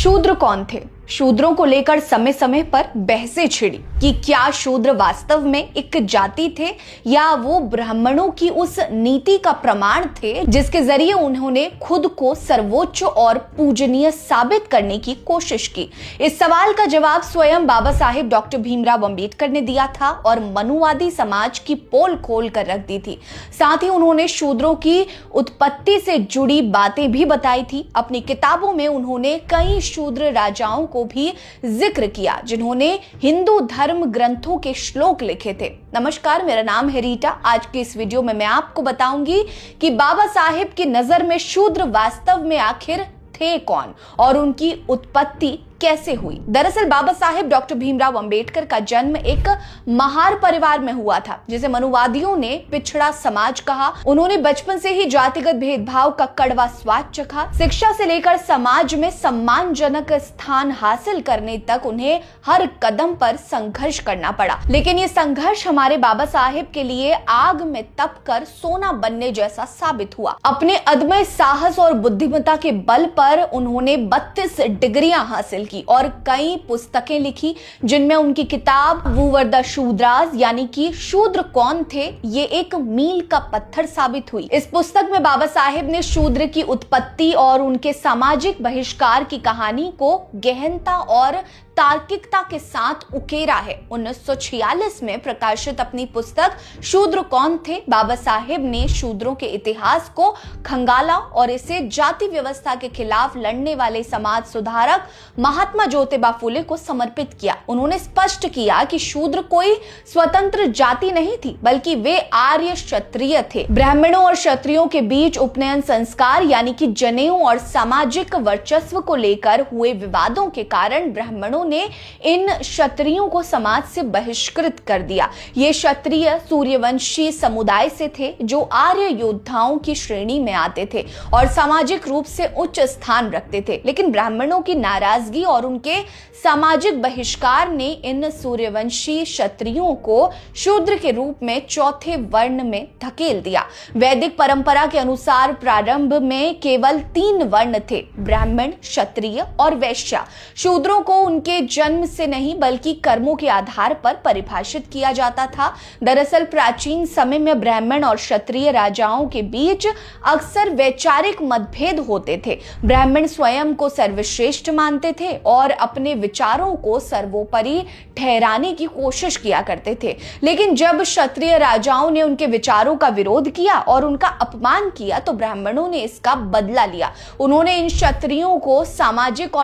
शूद्र कौन थे? शूद्रों को लेकर समय समय पर बहसें छिड़ी कि क्या शूद्र वास्तव में एक जाति थे या वो ब्राह्मणों की उस नीति का प्रमाण थे जिसके जरिए उन्होंने खुद को सर्वोच्च और पूजनीय साबित करने की कोशिश की। इस सवाल का जवाब स्वयं बाबा साहेब डॉक्टर भीमराव अंबेडकर ने दिया था और मनुवादी समाज की पोल खोल कर रख दी थी। साथ ही उन्होंने शूद्रों की उत्पत्ति से जुड़ी बातें भी बताई थी। अपनी किताबों में उन्होंने कई शूद्र राजाओं को भी जिक्र किया जिन्होंने हिंदू धर्म ग्रंथों के श्लोक लिखे थे। नमस्कार, मेरा नाम है रीटा। आज की इस वीडियो में मैं आपको बताऊंगी कि बाबा साहेब की नजर में शूद्र वास्तव में आखिर थे कौन और उनकी उत्पत्ति कैसे हुई। दरअसल बाबा साहेब डॉक्टर भीमराव अंबेडकर का जन्म एक महार परिवार में हुआ था जिसे मनुवादियों ने पिछड़ा समाज कहा। उन्होंने बचपन से ही जातिगत भेदभाव का कड़वा स्वाद चखा। शिक्षा से लेकर समाज में सम्मानजनक स्थान हासिल करने तक उन्हें हर कदम पर संघर्ष करना पड़ा। लेकिन ये संघर्ष हमारे बाबा साहेब के लिए आग में तपकर सोना बनने जैसा साबित हुआ। अपने अदम्य साहस और बुद्धिमत्ता के बल पर उन्होंने 32 डिग्रियां हासिल और कई पुस्तकें लिखी जिनमें उनकी किताब हू वर द शूद्रास यानी कि शूद्र कौन थे ये एक मील का पत्थर साबित हुई। इस पुस्तक में बाबा साहेब ने शूद्र की उत्पत्ति और उनके सामाजिक बहिष्कार की कहानी को गहनता और तार्किकता के साथ उकेरा है। 1946 में प्रकाशित अपनी पुस्तक शूद्र कौन थे बाबा साहेब ने शूद्रों के इतिहास को खंगाला और इसे जाति व्यवस्था के खिलाफ लड़ने वाले समाज सुधारक महात्मा ज्योतिबा फुले को समर्पित किया। उन्होंने स्पष्ट किया कि शूद्र कोई स्वतंत्र जाति नहीं थी बल्कि वे आर्य क्षत्रिय थे। ब्राह्मणों और क्षत्रियों के बीच उपनयन संस्कार यानी कि जनेऊ और सामाजिक वर्चस्व को लेकर हुए विवादों के कारण ब्राह्मणों ने इन क्षत्रियों को समाज से बहिष्कृत कर दिया। ये क्षत्रिय सूर्यवंशी समुदाय से थे जो आर्य योद्धाओं की श्रेणी में आते थे और सामाजिक रूप से उच्च स्थान रखते थे। लेकिन ब्राह्मणों की नाराजगी और उनके सामाजिक बहिष्कार ने इन सूर्यवंशी क्षत्रियों को शूद्र के रूप में चौथे वर्ण में धकेल दिया। वैदिक परंपरा के अनुसार प्रारंभ में केवल 3 वर्ण थे, ब्राह्मण, क्षत्रिय और वैश्य। शूद्रों को उनके जन्म से नहीं बल्कि कर्मों के आधार पर परिभाषित किया जाता था। दरअसल प्राचीन समय में ब्राह्मण और क्षत्रिय राजाओं के बीच अक्सर वैचारिक मतभेद होते थे। ब्राह्मण स्वयं को सर्वश्रेष्ठ मानते थे और अपने विचारों को सर्वोपरि ठहराने की कोशिश किया करते थे। लेकिन जब क्षत्रिय राजाओं ने उनके विचारों का विरोध किया और उनका अपमान किया तो ब्राह्मणों ने इसका बदला लिया। उन्होंने इन क्षत्रियों को सामाजिक